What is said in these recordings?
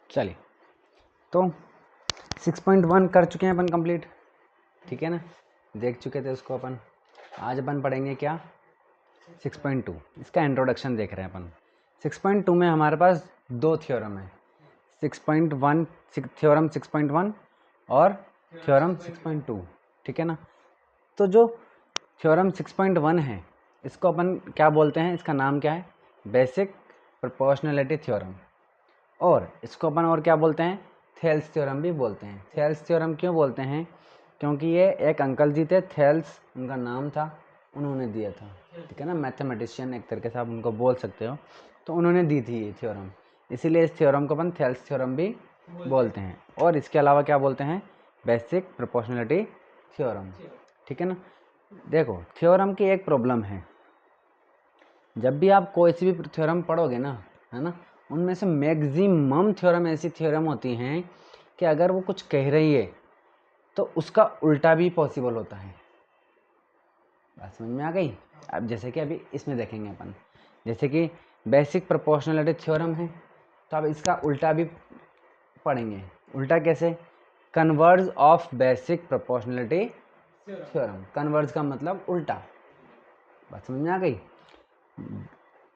चलिए, तो 6.1 कर चुके हैं अपन कंप्लीट, ठीक है ना, देख चुके थे उसको अपन। आज अपन पढ़ेंगे क्या, 6.2, इसका इंट्रोडक्शन देख रहे हैं अपन। 6.2 में हमारे पास दो थ्योरम है, 6.1 थ्योरम 6.1 और थ्योरम 6.2, ठीक है ना। तो जो थ्योरम 6.1 है इसको अपन क्या बोलते हैं, इसका नाम क्या है, बेसिक प्रोपोर्शनलिटी थ्योरम। और इसको अपन और क्या बोलते हैं, थेल्स थ्योरम भी बोलते हैं। थेल्स थ्योरम क्यों बोलते हैं, क्योंकि ये एक अंकल जी थे, थेल्स उनका नाम था, उन्होंने दिया था, ठीक है ना, मैथमेटिशियन एक तरीके से आप उनको बोल सकते हो। तो उन्होंने दी थी ये थ्योरम, इसीलिए इस थ्योरम को अपन थेल्स थ्योरम भी बोलते हैं। और इसके अलावा क्या बोलते हैं, बेसिक प्रोपोर्शनलिटी थ्योरम, ठीक है ना। देखो, थ्योरम की एक प्रॉब्लम है, जब भी आप कोई सी भी थ्योरम पढ़ोगे ना, है ना, उनमें से मैक्सिमम थ्योरम ऐसी थ्योरम होती हैं कि अगर वो कुछ कह रही है तो उसका उल्टा भी पॉसिबल होता है। बात समझ में आ गई। अब जैसे कि अभी इसमें देखेंगे अपन, जैसे कि बेसिक प्रोपोर्शनलिटी थ्योरम है, तो अब इसका उल्टा भी पढ़ेंगे। उल्टा कैसे, converse of basic proportionality theorem. Converge का मतलब उल्टा। बात समझ में आ गई,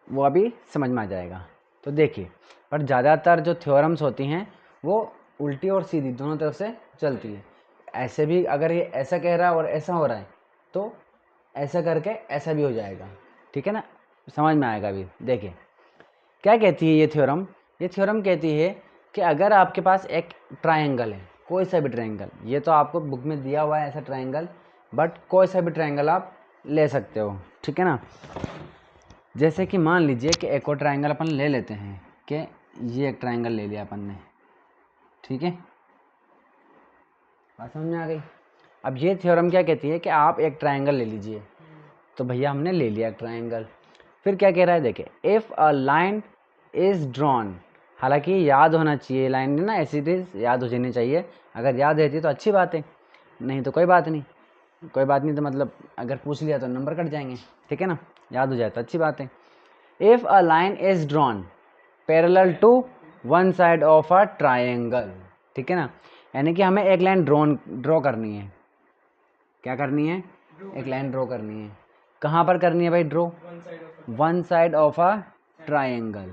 वो अभी समझ में आ जाएगा। तो देखिए, पर ज़्यादातर जो थ्योरम्स होती हैं वो उल्टी और सीधी दोनों तरफ से चलती है। ऐसे भी अगर ये ऐसा कह रहा है और ऐसा हो रहा है तो ऐसा करके ऐसा भी हो जाएगा, ठीक है ना, समझ में आएगा अभी। देखिए क्या कहती है ये थ्योरम, ये थ्योरम कहती है कि अगर आपके पास एक ट्रायंगल है, कोई सा भी ट्रायंगल, ये तो आपको बुक में दिया हुआ है ऐसा ट्रायंगल, बट कोई सा भी ट्रायंगल आप ले सकते हो, ठीक है ना। जैसे कि मान लीजिए कि एक और ट्रायंगल अपन ले लेते हैं, कि ये एक ट्रायंगल ले लिया अपन ने, ठीक है, बात समझ में आ गई। अब ये थ्योरम क्या कहती है कि आप एक ट्रायंगल ले लीजिए, तो भैया हमने ले लिया ट्रायंगल। फिर क्या कह रहा है, देखिए, if a line is drawn, हालांकि याद होना चाहिए लाइन ना, ऐसी चीज़ याद हो जानी चाहिए। अगर याद रहती है तो अच्छी बात है, नहीं तो कोई बात नहीं, कोई बात नहीं, तो मतलब अगर पूछ लिया तो नंबर कट जाएंगे, ठीक है ना, याद हो जाए तो अच्छी बात है। If a line is drawn parallel to one side of a triangle, ठीक है ना, यानी कि हमें एक लाइन ड्रॉ करनी है। क्या करनी है, एक लाइन ड्रॉ करनी है। कहाँ पर करनी है भाई draw, one side of a triangle,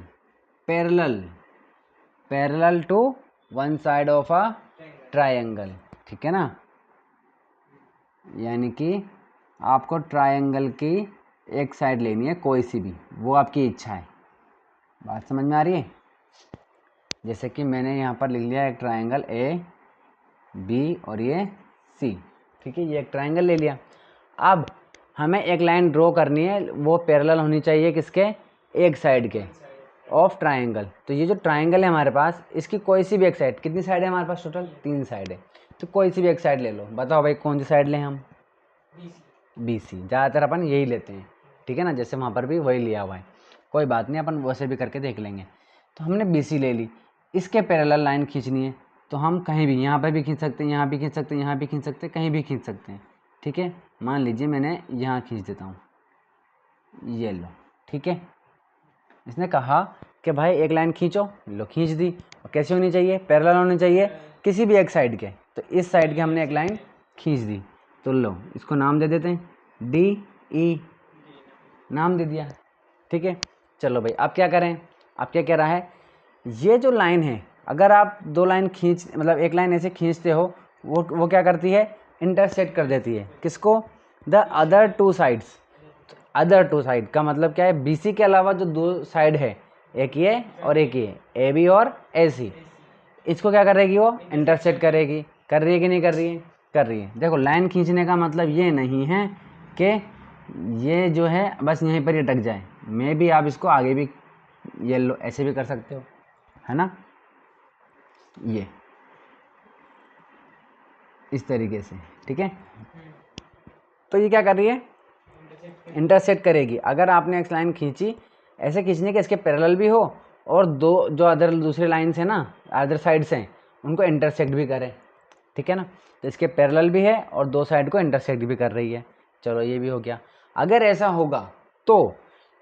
parallel to one side of a triangle, ठीक है ना। यानी कि आपको ट्रायंगल की एक साइड लेनी है, कोई सी भी, वो आपकी इच्छा है। बात समझ में आ रही है। जैसे कि मैंने यहाँ पर लिख लिया एक ट्रायंगल ए बी और ये सी, ठीक है, ये एक ट्रायंगल ले लिया। अब हमें एक लाइन ड्रॉ करनी है, वो पैरेलल होनी चाहिए किसके, एक साइड के ऑफ ट्रायंगल। तो ये जो ट्रायंगल है हमारे पास, इसकी कोई सी भी एक साइड, कितनी साइड है हमारे पास, टोटल 3 साइड है, तो कोई सी भी एक साइड ले लो। बताओ भाई कौन सी साइड लें हम, बी सी, ज़्यादातर अपन यही लेते हैं, ठीक है ना, जैसे वहाँ पर भी वही लिया हुआ है, कोई बात नहीं, अपन वैसे भी करके देख लेंगे। तो हमने बी सी ले ली, इसके पैरेलल लाइन खींचनी है, तो हम कहीं भी, यहाँ पर भी खींच सकते हैं, यहाँ भी खींच सकते हैं, यहाँ भी खींच सकते हैं, कहीं भी खींच सकते हैं, ठीक है। मान लीजिए मैंने यहाँ खींच देता हूँ, ये लो, ठीक है। इसने कहा कि भाई एक लाइन खींचो, लो खींच दी, और कैसी होनी चाहिए, पैरेलल होनी चाहिए किसी भी एक साइड के, तो इस साइड की हमने एक लाइन खींच दी। तो लो इसको नाम दे देते हैं डी ई, नाम दे दिया, ठीक है। चलो भाई अब क्या करें, अब क्या कह रहा है, ये जो लाइन है, अगर आप दो लाइन खींच, मतलब एक लाइन ऐसे खींचते हो, वो क्या करती है, इंटरसेक्ट कर देती है किसको, the other two sides. Other two side का मतलब क्या है, बीसी के अलावा जो दो साइड है, एक ये और एक ये, ए बी और ए सी, इसको क्या करेगी, वो इंटरसेक्ट करेगी। कर रही है कि नहीं कर रही है, कर रही है। देखो लाइन खींचने का मतलब ये नहीं है कि ये जो है बस यहीं पर ही अटक जाए, मे भी आप इसको आगे भी ये लो ऐसे भी कर सकते हो, है ना, ये इस तरीके से, ठीक है। तो ये क्या कर रही है, इंटरसेक्ट करेगी। अगर आपने एक लाइन खींची, ऐसे खींचने के इसके पैरेलल भी हो, और दो जो अदर दूसरे लाइन्स हैं ना, अदर साइड्स हैं, उनको इंटरसेक्ट भी करें, ठीक है ना। तो इसके पैरेलल भी है और दो साइड को इंटरसेक्ट भी कर रही है। चलो ये भी हो गया। अगर ऐसा होगा तो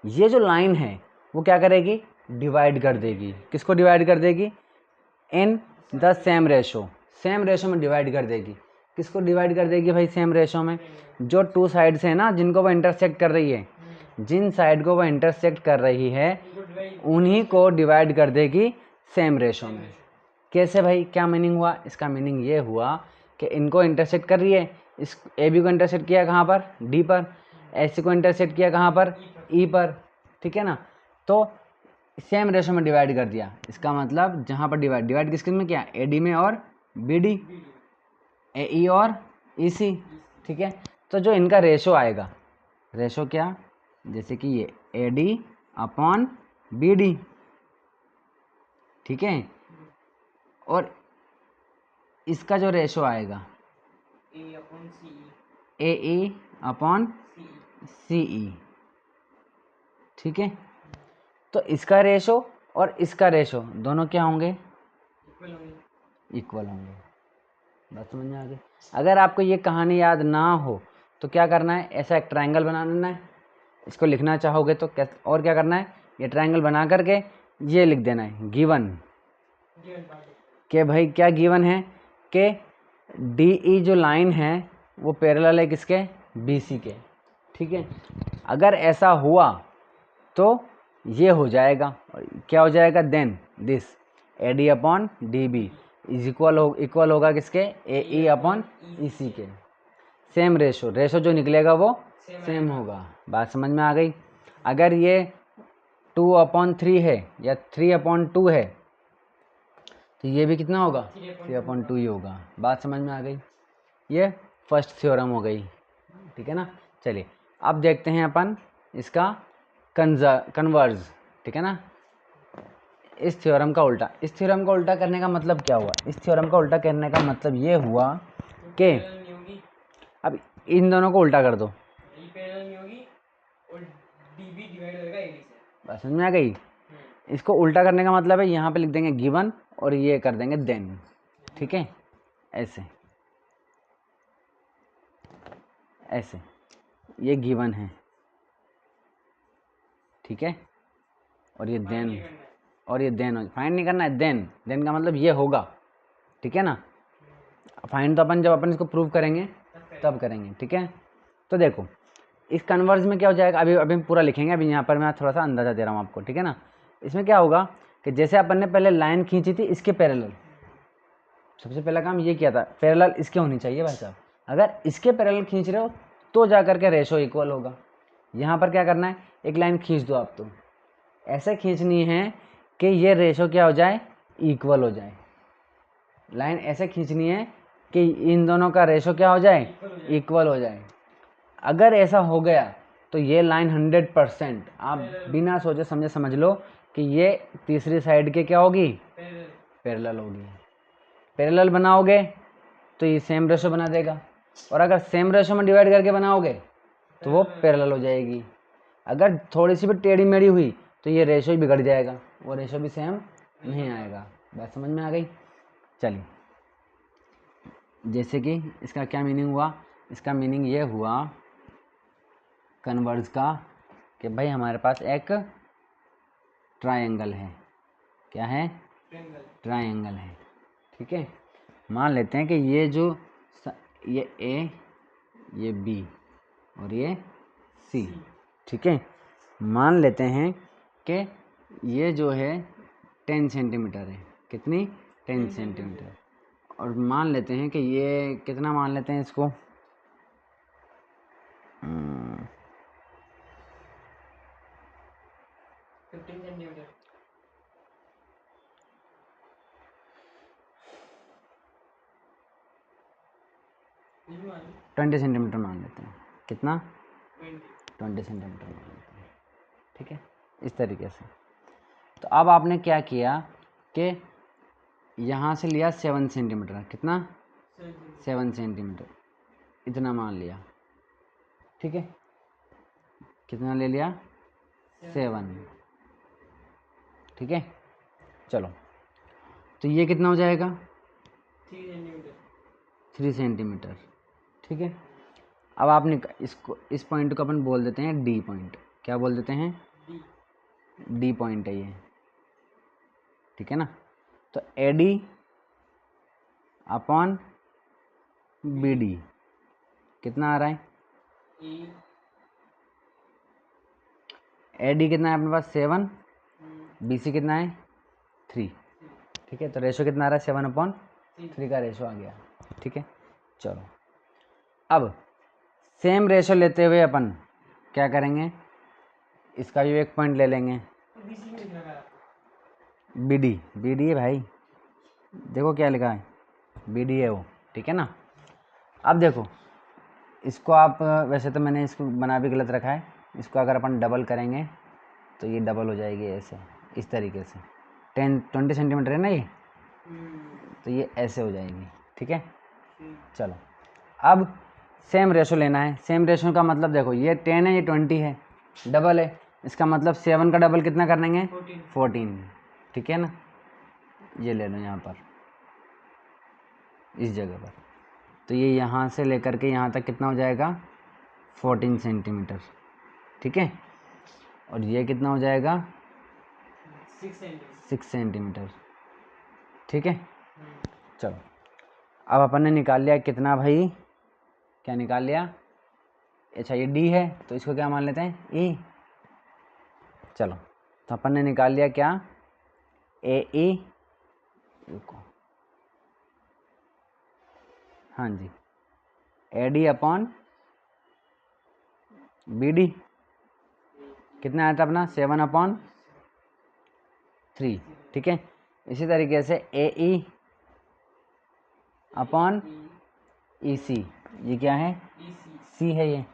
ये जो लाइन है वो क्या करेगी, डिवाइड कर देगी। किसको डिवाइड कर देगी, in the same ratio, same ratio में डिवाइड कर देगी। किसको डिवाइड कर देगी भाई? सेम रेशो में। जो टू साइड्स हैं ना जिनको वो इंटरसेक्ट कर रही है, जिन साइड को वो इंटरसेक्ट कर रही है उन्हीं को डिवाइड कर देगी सेम रेशो में। कैसे भाई? क्या मीनिंग हुआ इसका? मीनिंग ये हुआ कि इनको इंटरसेक्ट कर रही है, इस ए बी को इंटरसेक्ट किया कहाँ पर? डी पर। ऐसे को इंटरसेक्ट किया कहाँ पर? ई पर। ठीक है ना? तो सेम रेशो में डिवाइड कर दिया। इसका मतलब जहाँ पर डिवाइड किस में किया? ए डी में और बी डी, ए ई और ई सी। ठीक है, तो जो इनका रेशो आएगा, रेशो क्या? जैसे कि ये A D upon B D, ठीक है, और इसका जो रेशो आएगा ए ई अपॉन सी ई। ठीक है, तो इसका रेशो और इसका रेशो दोनों क्या होंगे? इक्वल होंगे। बात समझ में आ गई? अगर आपको ये कहानी याद ना हो तो क्या करना है? ऐसा एक ट्रायंगल बना लेना है। इसको लिखना चाहोगे तो और क्या करना है? ये ट्रायंगल बना करके ये लिख देना है गिवन, कि भाई क्या गिवन है? कि डी ई जो लाइन है वो पैरेलल है किसके? बी सी के। ठीक है, अगर ऐसा हुआ तो ये हो जाएगा, क्या हो जाएगा? Then this A D upon D B is equal होगा किसके? A E upon E C के। सेम रेशो जो निकलेगा वो सेम होगा। बात समझ में आ गई? अगर ये 2/3 है या 3/2 है तो ये भी कितना होगा? 3/2 ही होगा। बात समझ में आ गई? ये फर्स्ट थ्योरम हो गई। ठीक है ना? चलिए अब देखते हैं अपन इसका कन्वर्ज। ठीक है ना? इस थ्योरम का उल्टा। इस थ्योरम का उल्टा करने का मतलब क्या हुआ? इस थ्योरम का उल्टा करने का मतलब ये हुआ कि अब इन दोनों को उल्टा कर दो, बस समझ में आ गई? इसको उल्टा करने का मतलब है यहाँ पे लिख देंगे गिवन और ये कर देंगे देन। ठीक है, ऐसे ऐसे ये गिवन है, ठीक है, और ये देन, और ये देन फाइंड नहीं करना है। देन का मतलब ये होगा। ठीक है ना? फाइंड तो अपन जब अपन इसको प्रूव करेंगे तब करेंगे। ठीक है, तो देखो इस कन्वर्ज में क्या हो जाएगा? अभी पूरा लिखेंगे। अभी यहाँ पर मैं थोड़ा सा अंदाज़ा दे रहा हूँ आपको। ठीक है ना? इसमें क्या होगा कि जैसे अपन ने पहले लाइन खींची थी इसके पैरेलल, सबसे पहला काम ये किया था, पैरेलल इसके होनी चाहिए भाई साहब। अगर इसके पैरेलल खींच रहे हो तो जा करके रेशो इक्वल होगा। यहाँ पर क्या करना है? एक लाइन खींच दो आप, तो ऐसे खींचनी है कि ये रेशो क्या हो जाए? इक्वल हो जाए। लाइन ऐसे खींचनी है कि इन दोनों का रेशो क्या हो जाए? इक्वल हो जाए। अगर ऐसा हो गया तो ये लाइन 100% आप बिना सोचे समझे समझ लो कि ये तीसरी साइड के क्या होगी? पैरेलल होगी। पैरेलल बनाओगे तो ये सेम रेशो बना देगा, और अगर सेम रेशो में डिवाइड करके बनाओगे तो वो पैरेलल हो जाएगी। अगर थोड़ी सी भी टेढ़ी मेढ़ी हुई तो ये रेशो ही बिगड़ जाएगा, वो रेशो भी सेम नहीं आएगा। बात समझ में आ गई? चलिए, जैसे कि इसका क्या मीनिंग हुआ? इसका मीनिंग ये हुआ कन्वर्ज का कि भाई हमारे पास एक ट्रायंगल है। क्या है? ट्रायंगल है। ठीक है, मान लेते हैं कि ये जो ये ए, ये बी और ये सी। ठीक है, मान लेते हैं कि ये जो है 10 सेंटीमीटर है। कितनी? 10 सेंटीमीटर। और मान लेते हैं कि ये कितना मान लेते हैं इसको? 15 सेंटीमीटर। 20 सेंटीमीटर मान लेते हैं। कितना? 20 सेंटीमीटर मान लेते हैं। ठीक है, इस तरीके से। तो अब आपने क्या किया कि यहाँ से लिया 7 सेंटीमीटर। कितना? 7 सेंटीमीटर, इतना मान लिया। ठीक है, कितना ले लिया? 7। ठीक है, चलो तो ये कितना हो जाएगा? 3 सेंटीमीटर। ठीक है, अब आपने इसको, इस पॉइंट को अपन बोल देते हैं डी पॉइंट। क्या बोल देते हैं? डी पॉइंट है ये। ठीक है ना? तो AD अपॉन BD कितना आ रहा है? AD कितना है अपने पास 7, BC कितना है 3, ठीक है। तो रेशो कितना आ रहा है 7/3 का रेशो आ गया, ठीक है। चलो अब सेम रेशो लेते हुए अपन क्या करेंगे, इसका भी एक पॉइंट ले लेंगे BD है भाई, देखो क्या लिखा है BD है वो, ठीक है ना। अब देखो इसको आप, वैसे तो मैंने इसको बना भी गलत रखा है, इसको अगर अपन डबल करेंगे तो ये डबल हो जाएगी ऐसे, इस तरीके से 20 सेंटीमीटर है ना ये, तो ये ऐसे हो जाएगी, ठीक है। चलो अब सेम रेशो लेना है। सेम रेशो का मतलब देखो ये 10 है, ये 20 है, डबल है, इसका मतलब 7 का डबल कितना कर लेंगे 14, ठीक है ना। ये ले लो यहाँ पर इस जगह पर, तो ये यहाँ से लेकर के यहाँ तक कितना हो जाएगा 14 सेंटीमीटर, ठीक है। और ये कितना हो जाएगा 6 सेंटीमीटर, ठीक है। चलो अब अपन ने निकाल लिया कितना भाई, क्या निकाल लिया, अच्छा ये D है तो इसको क्या मान लेते हैं E। चलो तो अपन ने निकाल लिया क्या AE, रुको, हाँ जी, AD अपॉन BD कितना आया था अपना 7/3, ठीक है। इसी तरीके से AE अपॉन EC, ये क्या है C है ये,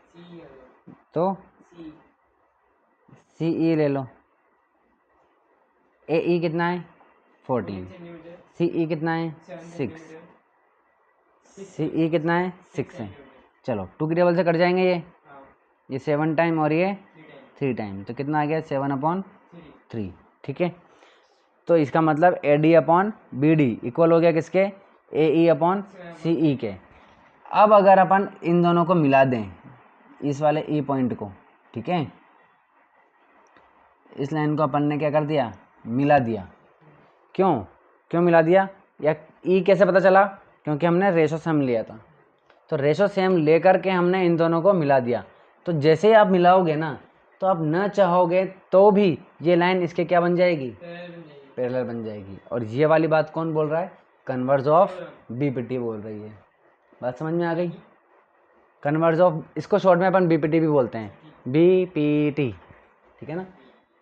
तो CE ले लो। AE कितना है 14, CE कितना है 6, CE कितना है 6 है। चलो 2 की टेबल से कट जाएंगे ये 7 टाइम और ये 3 टाइम, तो कितना आ गया 7/3, ठीक है। तो इसका मतलब AD अपॉन BD इक्वल हो गया किसके AE अपॉन CE के। अब अगर अपन इन दोनों को मिला दें, इस वाले E पॉइंट को, ठीक है, इस लाइन को अपन ने क्या कर दिया मिला दिया। क्यों मिला दिया, या E कैसे पता चला, क्योंकि हमने रेशो सेम लिया था, तो रेशो सेम लेकर के हमने इन दोनों को मिला दिया। तो जैसे ही आप मिलाओगे ना, तो आप न चाहोगे तो भी ये लाइन इसके क्या बन जाएगी पैरेलल बन जाएगी। और ये वाली बात कौन बोल रहा है, कन्वर्ज ऑफ BPT बोल रही है। बात समझ में आ गई, कन्वर्ज ऑफ, इसको शॉर्ट में अपन BPT भी बोलते हैं, BPT, ठीक है ना।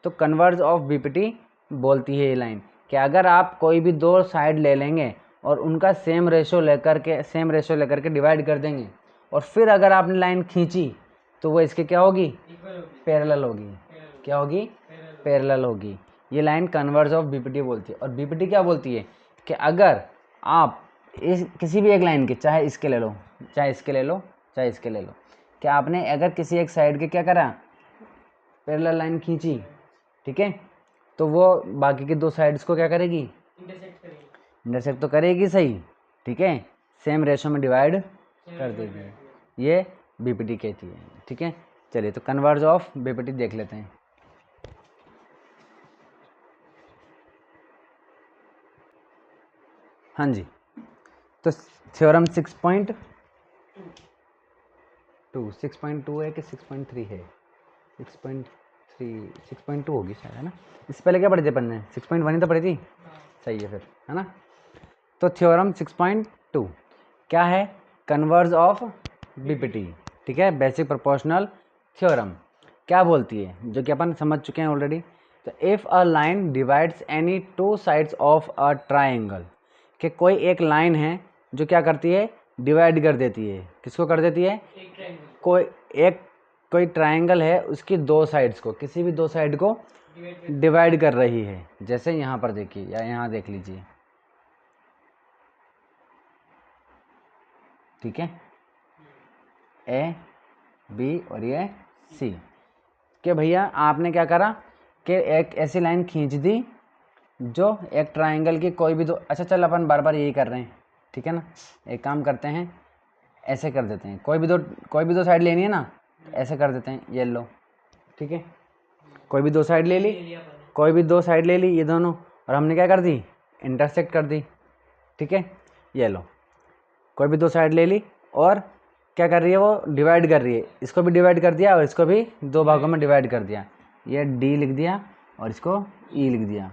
तो कन्वर्ज ऑफ BPT बोलती है ये लाइन कि अगर आप कोई भी दो साइड ले लेंगे और उनका सेम रेशो लेकर के डिवाइड कर देंगे, और फिर अगर आपने लाइन खींची तो वो इसके क्या होगी पैरेलल होगी, क्या होगी पैरेलल होगी। ये लाइन कन्वर्ज ऑफ BPT बोलती है। और BPT क्या बोलती है कि अगर आप इस किसी भी एक लाइन के, चाहे इसके ले लो, चाहे इसके ले लो, चाहे इसके ले लो, कि आपने अगर किसी एक साइड के क्या करा पैरेलल लाइन खींची, ठीक है, तो वो बाकी के दो साइड्स को क्या करेगी इंटरसेक्ट तो करेगी सही, ठीक है, सेम रेशो में डिवाइड कर देगी, ये BPT कहती है, ठीक है। चलिए तो कन्वर्ज ऑफ BPT देख लेते हैं। हाँ जी, तो थ्योरम 6.2 है कि 6.3 है, 6.2 होगी शायद, है ना। इससे पहले क्या पढ़े थे अपन ने 6.1 ही तो पढ़ी थी, सही है फिर, है ना। तो थ्योरम 6.2 क्या है, कन्वर्ज ऑफ BPT, ठीक है, बेसिक प्रोपोर्शनल थ्योरम। क्या बोलती है, जो कि अपन समझ चुके हैं ऑलरेडी। तो if a line divides any two sides of a triangle, कि कोई एक लाइन है जो क्या करती है डिवाइड कर देती है, किसको कर देती है कोई ट्राइंगल है उसकी दो साइड्स को, किसी भी दो साइड को डिवाइड कर रही है। जैसे यहाँ पर देखिए या यहाँ देख लीजिए, ठीक है, A B और ये C, कि भैया आपने क्या करा कि एक ऐसी लाइन खींच दी जो एक ट्राइंगल की कोई भी दो, अच्छा चल अपन बार बार यही कर रहे हैं, ठीक है ना। एक काम करते हैं, ऐसे कर देते हैं, कोई भी दो साइड लेनी है ना, ऐसे कर देते हैं, ये लो, ठीक है, कोई भी दो साइड ले ली, कोई भी दो साइड ले ली ये दोनों, और हमने क्या कर दी इंटरसेक्ट कर दी, ठीक है। ये लो, कोई भी दो साइड ले ली और क्या कर रही है वो, डिवाइड कर रही है। इसको भी डिवाइड कर दिया और इसको भी दो भागों में डिवाइड कर दिया। ये डी लिख दिया और इसको ई लिख दिया।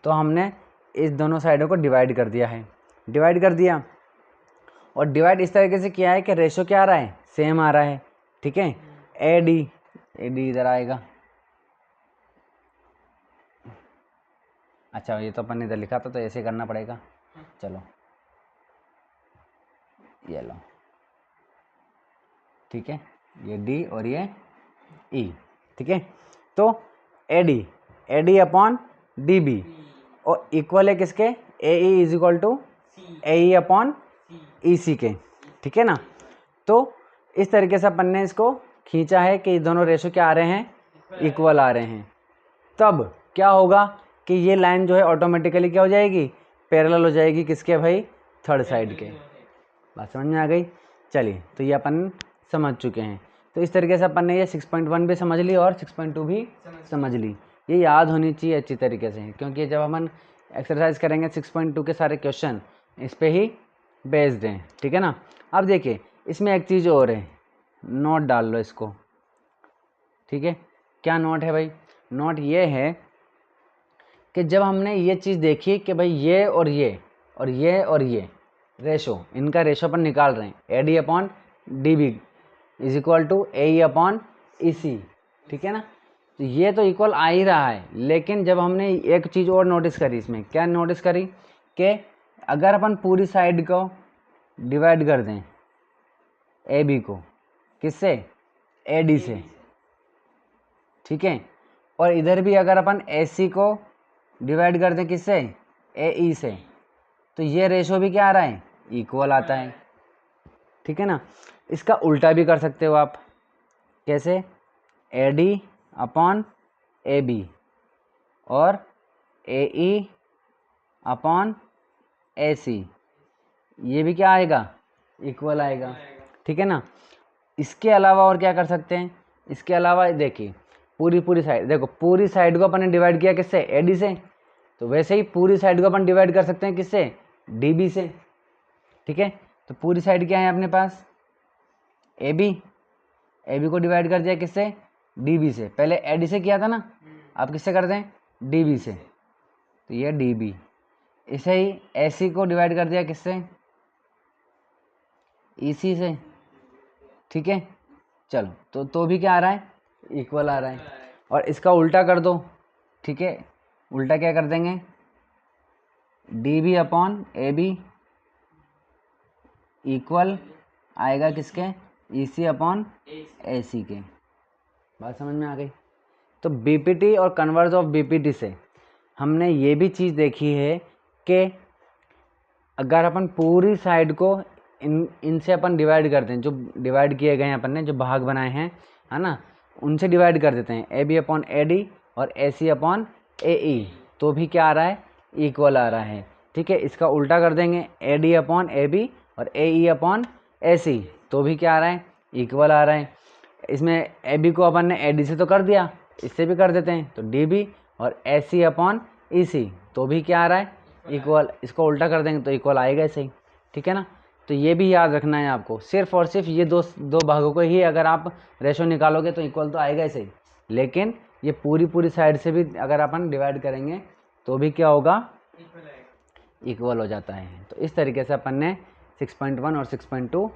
तो हमने इस दोनों साइडों को डिवाइड कर दिया है, डिवाइड कर दिया। और डिवाइड इस तरीके से किया है कि रेशो क्या आ रहा है, सेम आ रहा है, ठीक है। ए डी इधर आएगा। अच्छा, ये तो अपन ने इधर लिखा था तो ऐसे करना पड़ेगा। चलो ये लो, ठीक है, ये डी और ये ई, ठीक है। तो A D upon D B और इक्वल है किसके, A E is equal to A E upon E C के, ठीक है ना। तो इस तरीके से अपन ने इसको खींचा है कि दोनों रेशो क्या आ रहे हैं, इक्वल आ रहे हैं। तब क्या होगा कि ये लाइन जो है ऑटोमेटिकली क्या हो जाएगी, पैरेलल हो जाएगी किसके भाई, थर्ड साइड के। बात समझ में आ गई। चलिए, तो ये अपन समझ चुके हैं। तो इस तरीके से अपन ने ये 6.1 भी समझ ली और 6.2 भी समझ ली। ये याद होनी चाहिए अच्छी तरीके से, क्योंकि जब अपन एक्सरसाइज करेंगे 6.2 के सारे क्वेश्चन इस पे ही बेस्ड हैं, ठीक है ना। अब देखिए, इसमें एक चीज़ और है, नोट डाल लो इसको, ठीक है। क्या नोट है भाई, नोट ये है कि जब हमने ये चीज़ देखी कि भाई ये और ये और ये और ये रेशो, इनका रेशो अपन निकाल रहे हैं, A D upon D B is equal to A E upon E C, ठीक है ना। तो ये तो इक्वल आ ही रहा है, लेकिन जब हमने एक चीज़ और नोटिस करी, इसमें क्या नोटिस करी कि अगर अपन पूरी साइड को डिवाइड कर दें ए बी को, किससे, ए डी से, ठीक है। और इधर भी अगर अपन ए सी को डिवाइड कर दें किससे, ए ई से, तो ये रेशो भी क्या आ रहा है, इक्वल आता है, ठीक है ना। इसका उल्टा भी कर सकते हो आप, कैसे, A D upon A B और ए ई अपॉन ए सी, ये भी क्या आएगा, इक्वल आएगा, ठीक है ना। इसके अलावा और क्या कर सकते हैं, इसके अलावा देखिए पूरी साइड, देखो पूरी साइड को अपन ने डिवाइड किया किससे, ए डी से, तो वैसे ही पूरी साइड को अपन डिवाइड कर सकते हैं किससे, डी बी से, ठीक है। तो पूरी साइड क्या है अपने पास, ए बी को डिवाइड कर दिया किससे, डी बी से। पहले ए डी से किया था ना, आप किससे करते हैं, डी बी से, तो ये डी बी। इसे ही ए सी को डिवाइड कर दिया किससे, ई सी से, ठीक है। चलो, तो भी क्या आ रहा है, इक्वल आ रहा है। और इसका उल्टा कर दो, ठीक है। उल्टा क्या कर देंगे, D B upon A B equal आएगा किसके, ई सी अपॉन ए सी के। बात समझ में आ गई। तो बीपीटी और कन्वर्स ऑफ बीपीटी से हमने ये भी चीज़ देखी है कि अगर अपन पूरी साइड को इनसे अपन डिवाइड करते हैं, जो डिवाइड किए गए हैं अपन ने, जो भाग बनाए हैं, है ना, उनसे डिवाइड कर देते हैं, A B upon A D और ए सी अपॉन ए ई, तो भी क्या आ रहा है, इक्वल आ रहा है, ठीक है। इसका उल्टा कर देंगे, A D upon A B और ए ई अपॉन ए सी, तो भी क्या आ रहा है, इक्वल आ रहा है। इसमें ए बी को अपन ने ए डी से तो कर दिया, इससे भी कर देते हैं, तो डी बी और ए सी अपॉन ई सी, तो भी क्या आ रहा है, इक्वल। इसको उल्टा कर देंगे तो इक्वल आएगा ऐसे ही, ठीक है ना। तो ये भी याद रखना है आपको, सिर्फ और सिर्फ ये दो भागों को ही अगर आप रेशो निकालोगे तो इक्वल तो आएगा ऐसे ही, लेकिन ये पूरी साइड से भी अगर अपन डिवाइड करेंगे तो भी क्या होगा, इक्वल हो जाता है। तो इस तरीके से अपन ने 6.1 और 6.2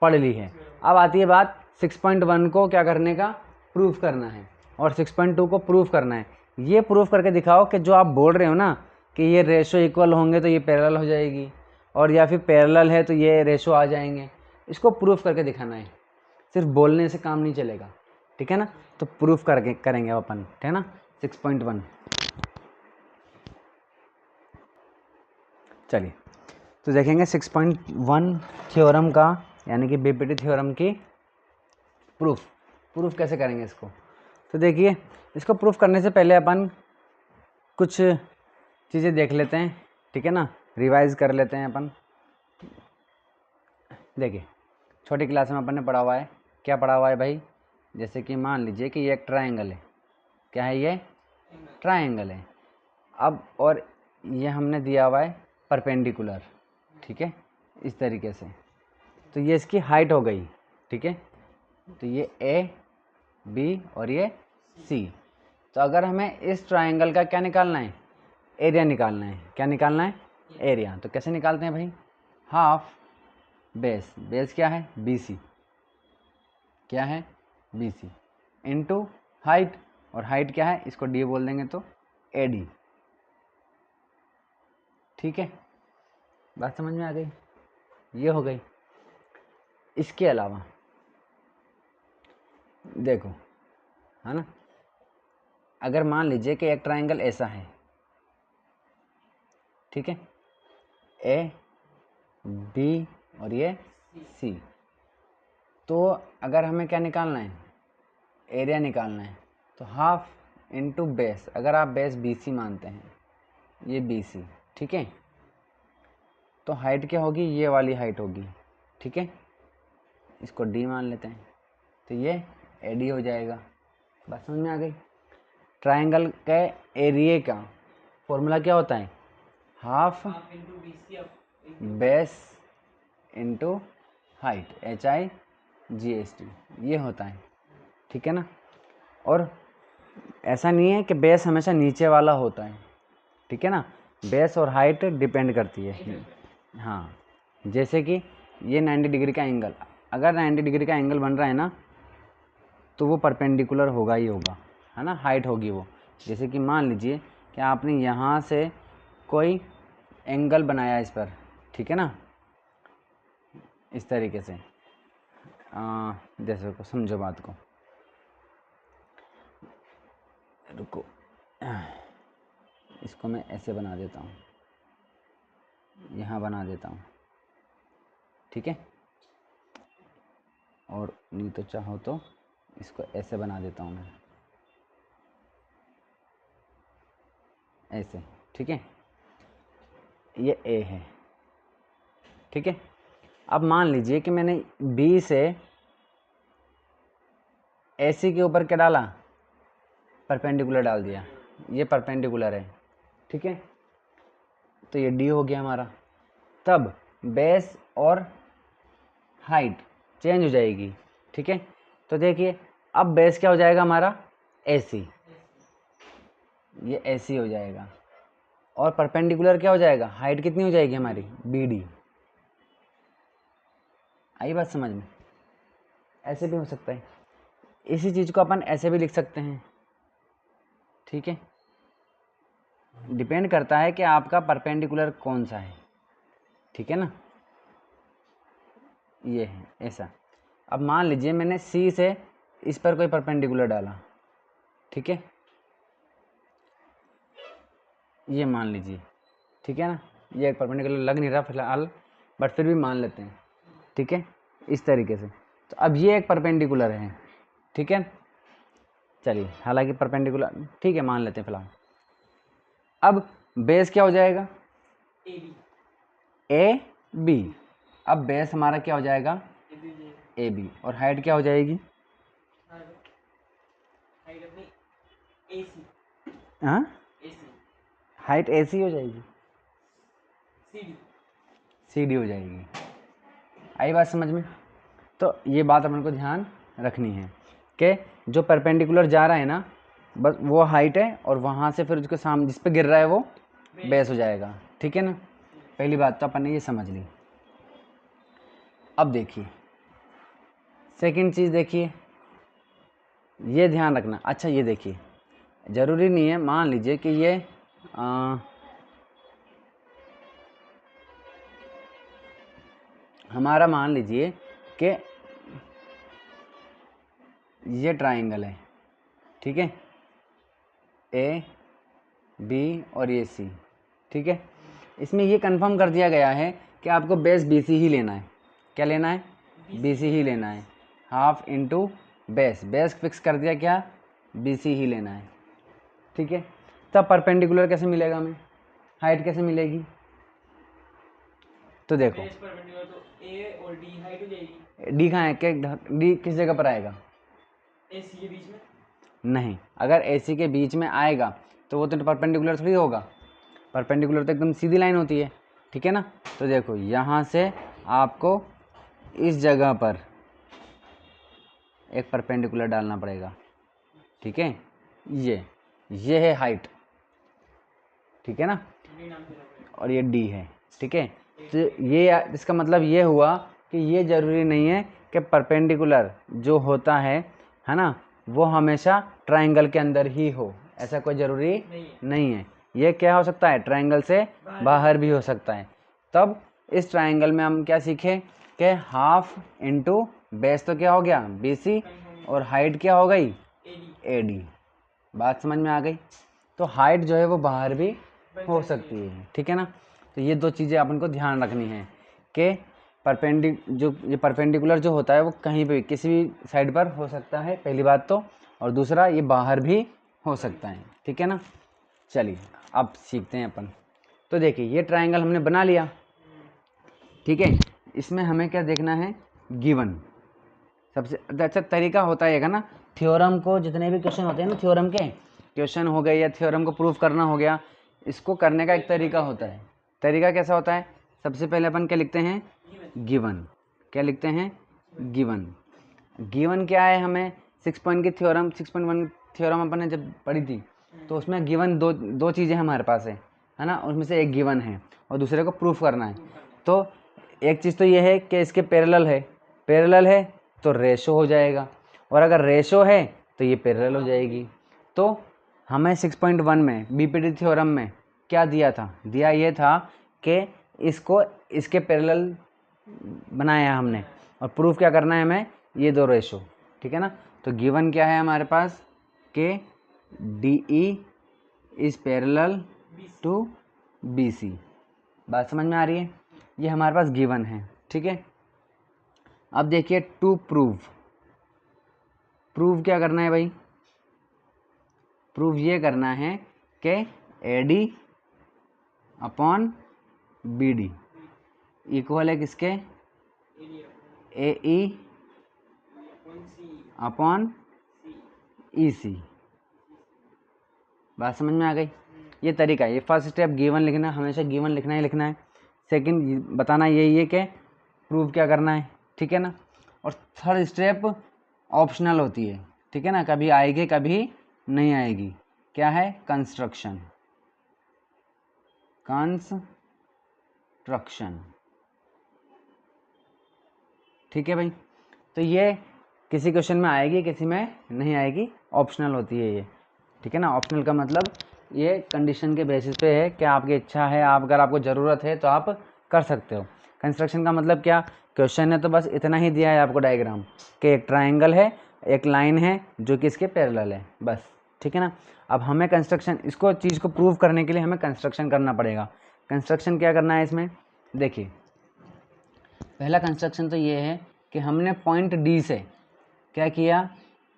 पढ़ ली है। अब आती है बात 6.1 को क्या करने का, प्रूफ करना है, और 6.2 को प्रूफ करना है। ये प्रूफ करके दिखाओ कि जो आप बोल रहे हो ना कि ये रेशो इक्वल होंगे तो ये पैरेलल हो जाएगी, और या फिर पैरेलल है तो ये रेशो आ जाएंगे, इसको प्रूफ करके दिखाना है। सिर्फ बोलने से काम नहीं चलेगा, ठीक है ना। तो प्रूफ करके करेंगे अपन, ठीक है ना। 6.1 चलिए, तो देखेंगे 6.1 थ्योरम का, यानी कि बीपीटी थ्योरम की प्रूफ कैसे करेंगे इसको। तो देखिए, इसको प्रूफ करने से पहले अपन कुछ चीज़ें देख लेते हैं, ठीक है ना, रिवाइज कर लेते हैं अपन। देखिए, छोटी क्लास में अपन ने पढ़ा हुआ है, क्या पढ़ा हुआ है भाई, जैसे कि मान लीजिए कि ये एक ट्रायंगल है, क्या है ये, ट्रायंगल है। अब और ये हमने दिया हुआ है परपेंडिकुलर, ठीक है, इस तरीके से। तो ये इसकी हाइट हो गई, ठीक है। तो ये ए बी और ये सी। तो अगर हमें इस ट्रायंगल का क्या निकालना है, एरिया निकालना है। क्या निकालना है, एरिया। तो कैसे निकालते हैं भाई, हाफ बेस, बेस क्या है बी सी, क्या है बी सी, इंटू हाइट, और हाइट क्या है, इसको डी बोल देंगे तो ए डी, ठीक है। बात समझ में आ गई, ये हो गई। इसके अलावा देखो, है ना, अगर मान लीजिए कि एक ट्रायंगल ऐसा है, ठीक है, ए बी और ये सी। तो अगर हमें क्या निकालना है, एरिया निकालना है, तो हाफ इंटू बेस। अगर आप बेस बी सी मानते हैं, ये बी सी, ठीक है, तो हाइट क्या होगी, ये वाली हाइट होगी, ठीक है, इसको डी मान लेते हैं। तो ये ए डी हो जाएगा। बात समझ में आ गई। ट्रायंगल के एरिया का फॉर्मूला क्या होता है, half base into height, HIGST, ये होता है, ठीक है ना। और ऐसा नहीं है कि बेस हमेशा नीचे वाला होता है, ठीक है ना, बेस और हाइट डिपेंड करती है। हाँ, जैसे कि ये 90 डिग्री का एंगल, अगर 90 डिग्री का एंगल बन रहा है ना, तो वो परपेंडिकुलर होगा ही होगा, है ना, हाइट होगी वो। जैसे कि मान लीजिए कि आपने यहाँ से कोई एंगल बनाया इस पर, ठीक है ना, इस तरीके से। जैसे को समझो बात को, रुको, इसको मैं ऐसे बना देता हूँ, यहाँ बना देता हूँ, ठीक है, और नहीं तो चाहो तो इसको ऐसे बना देता हूँ मैं, ऐसे, ठीक है, ये ए है, ठीक है। अब मान लीजिए कि मैंने बी से ए सी के ऊपर क्या डाला, परपेंडिकुलर डाल दिया, ये परपेंडिकुलर है, ठीक है, तो ये डी हो गया हमारा। तब बेस और हाइट चेंज हो जाएगी, ठीक है। तो देखिए अब बेस क्या हो जाएगा हमारा, ए सी, ये ए सी हो जाएगा, और परपेंडिकुलर क्या हो जाएगा, हाइट कितनी हो जाएगी हमारी, बी डी। आई बात समझ में। ऐसे भी हो सकता है, इसी चीज़ को अपन ऐसे भी लिख सकते हैं, ठीक है। डिपेंड करता है कि आपका परपेंडिकुलर कौन सा है, ठीक है ना, ये है ऐसा। अब मान लीजिए मैंने सी से इस पर कोई परपेंडिकुलर डाला, ठीक है, ये मान लीजिए, ठीक है ना, ये एक परपेंडिकुलर लग नहीं रहा फिलहाल, बट फिर भी मान लेते हैं, ठीक है, इस तरीके से। तो अब ये एक परपेंडिकुलर है, ठीक है, चलिए, हालांकि परपेंडिकुलर ठीक है मान लेते हैं फिलहाल। अब बेस क्या हो जाएगा, ए बी। अब बेस हमारा क्या हो जाएगा, ए बी, और हाइट क्या हो जाएगी, हाँ, हाइट ए सी हो जाएगी, सी डी हो जाएगी। आई बात समझ में। तो ये बात अपन को ध्यान रखनी है कि जो परपेंडिकुलर जा रहा है ना, बस वो हाइट है, और वहाँ से फिर उसके सामने जिस पे गिर रहा है वो बेस हो जाएगा, ठीक है ना। पहली बात तो अपन ने ये समझ ली। अब देखिए सेकंड चीज़, देखिए ये ध्यान रखना। अच्छा ये देखिए, ज़रूरी नहीं है, मान लीजिए कि ये हमारा मान लीजिए कि ये ट्रायंगल है, ठीक है, ए बी और ये सी, ठीक है। इसमें ये कंफर्म कर दिया गया है कि आपको बेस बी सी ही लेना है। क्या लेना है, बी सी ही लेना है। Half into base, base fix कर दिया, क्या बी सी ही लेना है, ठीक है। तब परपेंडिकुलर कैसे मिलेगा हमें, हाइट कैसे मिलेगी, तो देखो ए और डी हाइट हो जाएगी। डी कहाँ है, क्या डी किस जगह पर आएगा, ए सी के बीच में नहीं, अगर ए सी के बीच में आएगा तो वो तो परपेंडिकुलर थोड़ी होगा, परपेंडिकुलर तो एकदम सीधी लाइन होती है, ठीक है ना। तो देखो यहाँ से आपको इस जगह पर एक परपेंडिकुलर डालना पड़ेगा, ठीक है। ये है हाइट, ठीक है ना, और ये डी है, ठीक है। तो ये इसका मतलब ये हुआ कि ये ज़रूरी नहीं है कि परपेंडिकुलर जो होता है ना, वो हमेशा ट्रायंगल के अंदर ही हो, ऐसा कोई ज़रूरी नहीं है। ये क्या हो सकता है, ट्रायंगल से बाहर भी हो सकता है। तब इस ट्रायंगल में हम क्या सीखे कि हाफ इंटू बेस तो क्या हो गया BC, और हाइट क्या हो गई AD। बात समझ में आ गई। तो हाइट जो है वो बाहर भी हो सकती है, ठीक है ना। तो ये दो चीज़ें अपन को ध्यान रखनी है कि ये परपेंडिकुलर जो होता है वो कहीं भी किसी भी साइड पर हो सकता है, पहली बात तो, और दूसरा ये बाहर भी हो सकता है, ठीक है ना। चलिए अब सीखते हैं अपन। तो देखिए ये ट्रायंगल हमने बना लिया, ठीक है। इसमें हमें क्या देखना है, गिवन। सबसे अच्छा तरीका होता है ना, थ्योरम को, जितने भी क्वेश्चन होते हैं ना, थ्योरम के क्वेश्चन हो गए या थ्योरम को प्रूफ करना हो गया, इसको करने का एक तरीका होता है। तरीका कैसा होता है, सबसे पहले अपन क्या लिखते हैं, गिवन। क्या लिखते हैं, गिवन। गिवन क्या है, हमें 6 पॉइंट की थ्योरम 6.1 थ्योरम अपन ने जब पढ़ी थी, तो उसमें गिवन दो चीज़ें हमारे पास है ना, उसमें से एक गिवन है और दूसरे को प्रूफ करना है। तो एक चीज़ तो ये है कि इसके पैरेलल है तो रेशो हो जाएगा, और अगर रेशो है तो ये पैरेलल हो जाएगी। तो हमें 6.1 में बीपीटी थ्योरम में क्या दिया था, ये था कि इसको इसके पैरेलल बनाया है हमने, और प्रूफ क्या करना है हमें, ये दो रेशो, ठीक है ना। तो गिवन क्या है हमारे पास कि DE is parallel to BC। बात समझ में आ रही है, ये हमारे पास गिवन है, ठीक है। अब देखिए टू प्रूव क्या करना है भाई, प्रूव ये करना है कि AD अपॉन BD इक्वल है किसके, AE अपॉन EC। बात समझ में आ गई। ये तरीका है, ये फर्स्ट स्टेप गिवन लिखना, हमेशा गिवन लिखना ही लिखना है। सेकंड बताना यही है कि प्रूव क्या करना है, ठीक है ना। और थर्ड स्टेप ऑप्शनल होती है, ठीक है ना, कभी आएगी कभी नहीं आएगी। क्या है, कंस्ट्रक्शन। ठीक है भाई। तो ये किसी क्वेश्चन में आएगी, किसी में नहीं आएगी, ऑप्शनल होती है ये, ठीक है ना। ऑप्शनल का मतलब ये कंडीशन के बेसिस पे है कि आपकी इच्छा है, आप अगर आपको ज़रूरत है तो आप कर सकते हो। कंस्ट्रक्शन का मतलब क्या, क्वेश्चन है तो बस इतना ही दिया है आपको डायग्राम कि एक ट्राइंगल है, एक लाइन है जो कि इसके पैरेलल है, बस, ठीक है ना। अब हमें कंस्ट्रक्शन, इसको चीज़ को प्रूव करने के लिए हमें कंस्ट्रक्शन करना पड़ेगा। कंस्ट्रक्शन क्या करना है इसमें, देखिए पहला कंस्ट्रक्शन तो ये है कि हमने पॉइंट D से क्या किया,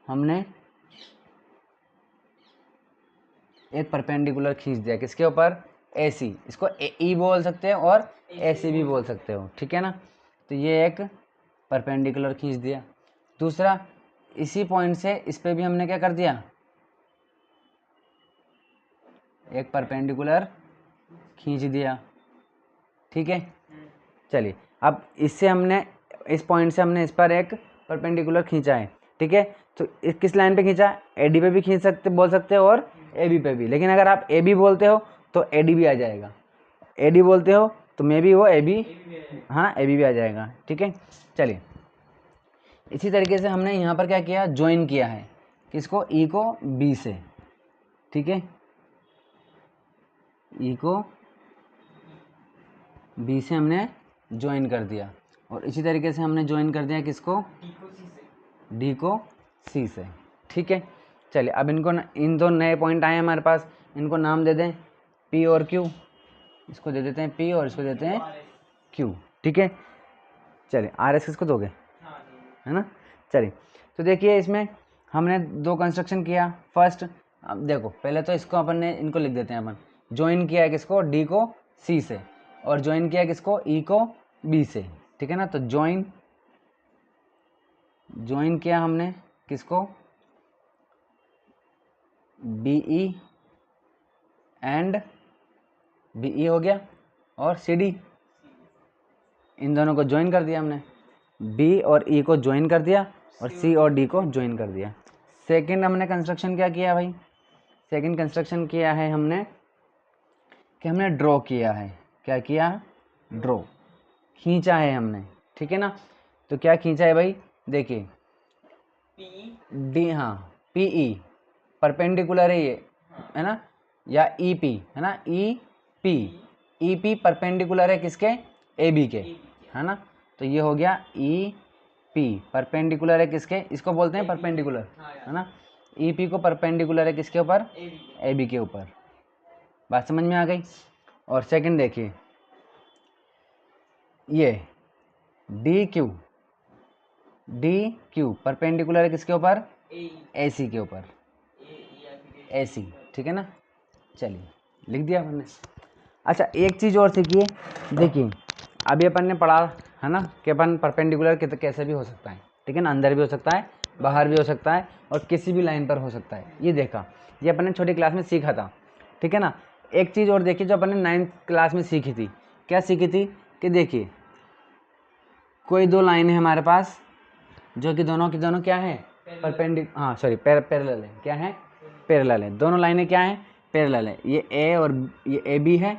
हमने एक परपेंडिकुलर खींच दिया, किसके ऊपर, AC। इसको AE बोल सकते हैं और AC भी बोल सकते हो, ठीक है ना। तो ये एक परपेंडिकुलर खींच दिया। दूसरा, इसी पॉइंट से इस पे भी हमने क्या कर दिया, एक परपेंडिकुलर खींच दिया, ठीक है। चलिए अब इससे हमने, इस पॉइंट से हमने इस पर एक परपेंडिकुलर खींचा है, ठीक है। तो किस लाइन पे खींचा, AD पे भी खींच सकते, बोल सकते हो, और AB पे भी। लेकिन अगर आप AB बोलते हो तो AD भी आ जाएगा, AD बोलते हो तो मे भी वो AB, हाँ AB भी आ जाएगा, ठीक है। चलिए इसी तरीके से हमने यहाँ पर क्या किया, ज्वाइन किया है, किसको, E को B से, ठीक है। E को B से हमने ज्वाइन कर दिया, और इसी तरीके से हमने ज्वाइन कर दिया किसको, D को C से, ठीक है। चलिए अब इनको इन दो नए पॉइंट आए हमारे पास, इनको नाम दे दें P और Q। इसको दे देते हैं P और इसको देते हैं Q, ठीक है। चलिए RS किसको दोगे, है ना। चलिए तो देखिए इसमें हमने दो कंस्ट्रक्शन किया। फर्स्ट, अब देखो पहले तो इसको अपन ने, इनको लिख देते हैं अपन, ज्वाइन किया है किसको, D को C से, और ज्वाइन किया है किसको, E को B से, ठीक है ना। तो ज्वाइन किया हमने किसको, BE एंड BE हो गया और CD, इन दोनों को ज्वाइन कर दिया हमने, B और E को ज्वाइन कर दिया और C और D को ज्वाइन कर दिया। सेकंड हमने कंस्ट्रक्शन क्या किया भाई, सेकंड कंस्ट्रक्शन किया है हमने कि हमने ड्रॉ किया है। क्या किया? ड्रॉ, खींचा है हमने, ठीक है ना। तो क्या खींचा है भाई, देखिए डी, हाँ PE परपेंडिकुलर है ये, है ना, या EP है ना, EP परपेंडिकुलर है किसके? AB के, है ना। तो ये हो गया EP परपेंडिकुलर है किसके? इसको बोलते हैं परपेंडिकुलर, है ना। EP को परपेंडिकुलर है किसके ऊपर? AB के ऊपर। बात समझ में आ गई। और सेकंड देखिए, ये DQ परपेंडिकुलर है किसके ऊपर? AC के ऊपर, AC, ठीक है ना। चलिए लिख दिया हमने। अच्छा एक चीज़ और सीखिए, देखिए अभी अपन ने पढ़ा है ना कि अपन परपेंडिकुलर कैसे भी हो सकता है, ठीक है ना, अंदर भी हो सकता है, बाहर भी हो सकता है और किसी भी लाइन पर हो सकता है। ये देखा, ये अपन ने छोटी क्लास में सीखा था, ठीक है ना। एक चीज़ और देखिए जो अपन ने 9th क्लास में सीखी थी। क्या सीखी थी? कि देखिए कोई दो लाइन है हमारे पास जो कि दोनों की दोनों क्या है? पैरेलल है। क्या है? पैरेलल है। दोनों लाइनें क्या हैं? पैरेलल है। ये A और ये AB है,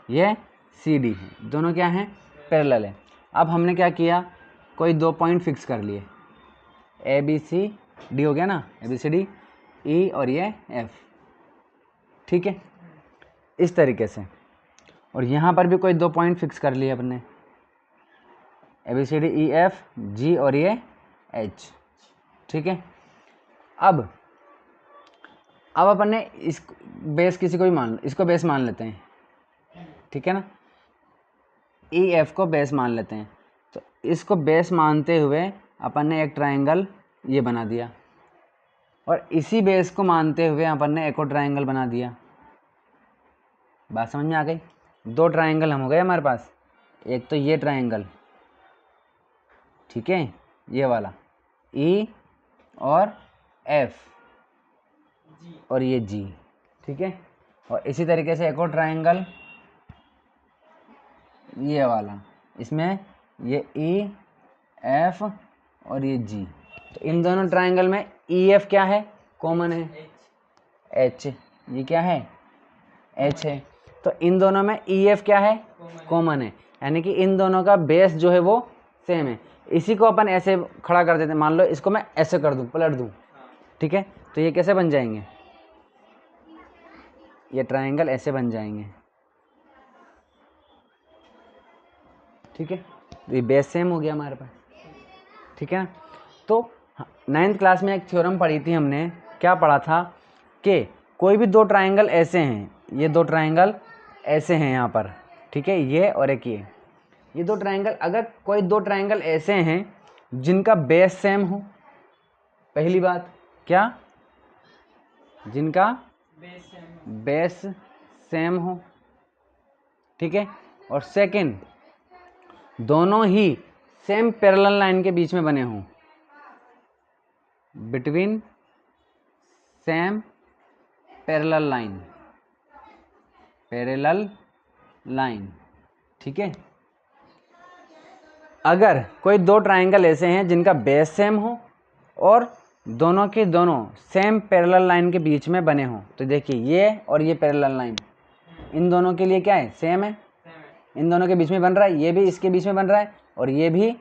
ये CD है, दोनों क्या हैं? पैरेलल है। अब हमने क्या किया, कोई दो पॉइंट फिक्स कर लिए, ABCD हो गया ना, ABCD, E और ये F, ठीक है, इस तरीके से। और यहाँ पर भी कोई दो पॉइंट फिक्स कर लिए अपने, ABCDEFG और ये H, ठीक है। अब अपन ने इस बेस किसी को भी मान, इसको बेस मान लेते हैं, ठीक है ना, EF को बेस मान लेते हैं। तो इसको बेस मानते हुए अपन ने एक ट्रायंगल ये बना दिया और इसी बेस को मानते हुए अपन ने एक और ट्रायंगल बना दिया। बात समझ में आ गई। दो ट्रायंगल हम हो गए हमारे पास, एक तो ये ट्रायंगल, ठीक है, ये वाला E और F और ये G, ठीक है। और इसी तरीके से एक और ट्रायंगल ये वाला, इसमें ये E F और ये G। तो इन दोनों ट्रायंगल में EF क्या है? कॉमन है, H। ये क्या है? H है। तो इन दोनों में EF क्या है? कॉमन है, यानी कि इन दोनों का बेस जो है वो सेम है। इसी को अपन ऐसे खड़ा कर देते हैं, मान लो इसको मैं ऐसे कर दूं, पलट दूं, ठीक है। तो ये कैसे बन जाएंगे? ये ट्रायंगल ऐसे बन जाएंगे, ठीक है। तो ये बेस सेम हो गया हमारे पास, ठीक है ना। तो 9th क्लास में एक थ्योरम पढ़ी थी हमने, क्या पढ़ा था कि कोई भी दो ट्रायंगल ऐसे हैं, ये दो ट्रायंगल ऐसे हैं यहाँ पर, ठीक है, ये और एक ये दो ट्रायंगल, अगर कोई दो ट्रायंगल ऐसे हैं जिनका बेस सेम हो, पहली बात क्या, जिनका बेस सेम हो, ठीक है। और सेकंड, दोनों ही सेम पैरेलल लाइन के बीच में बने हों, बिटवीन सेम पैरेलल लाइन, ठीक है। अगर कोई दो ट्रायंगल ऐसे हैं जिनका बेस सेम हो और दोनों के दोनों सेम पैरेलल लाइन के बीच में बने हों, तो देखिए ये और ये पैरेलल लाइन इन दोनों के लिए क्या है? सेम है। इन दोनों के बीच में बन रहा है, ये भी इसके बीच में बन रहा है और ये भी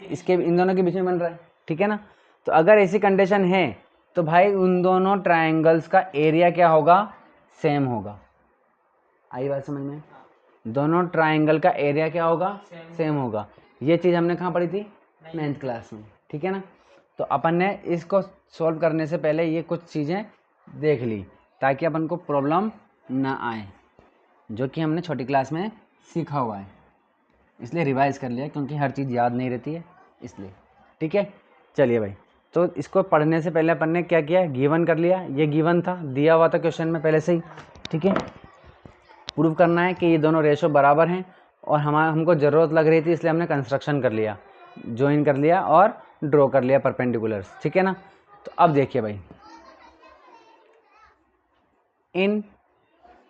इसके, इन दोनों के बीच में बन रहा है, ठीक है ना। तो अगर ऐसी कंडीशन है तो भाई उन दोनों ट्रायंगल्स का एरिया क्या होगा? सेम होगा। आई बात समझ में? दोनों ट्रायंगल का एरिया क्या होगा? सेम होगा। ये चीज़ हमने कहाँ पढ़ी थी? 9th क्लास में, ठीक है ना। तो अपन ने इसको सॉल्व करने से पहले ये कुछ चीज़ें देख ली ताकि अपन को प्रॉब्लम ना आए, जो कि हमने छोटी क्लास में सीखा हुआ है, इसलिए रिवाइज कर लिया क्योंकि हर चीज़ याद नहीं रहती है इसलिए, ठीक है। चलिए भाई, तो इसको पढ़ने से पहले अपन ने क्या किया? गिवन कर लिया, ये गिवन था, दिया हुआ था क्वेश्चन में पहले से ही, ठीक है। प्रूव करना है कि ये दोनों रेशो बराबर हैं और हमको ज़रूरत लग रही थी इसलिए हमने कंस्ट्रक्शन कर लिया, ज्वाइन कर लिया और ड्रॉ कर लिया परपेंडिकुलर्स, ठीक है ना। तो अब देखिए भाई, इन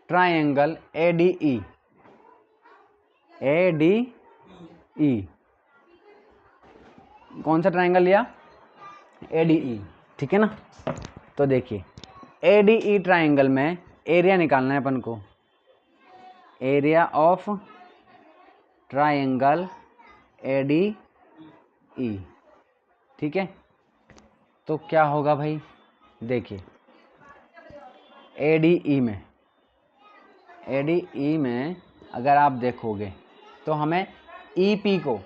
ट्रायंगल ADE, ADE, कौन सा ट्राइंगल लिया? ADE, ठीक है ना। तो देखिए ADE ट्राइंगल में एरिया निकालना है अपन को, एरिया ऑफ ट्राइंगल ADE, ठीक है। तो क्या होगा भाई, देखिए ADE में अगर आप देखोगे तो हमें EP को,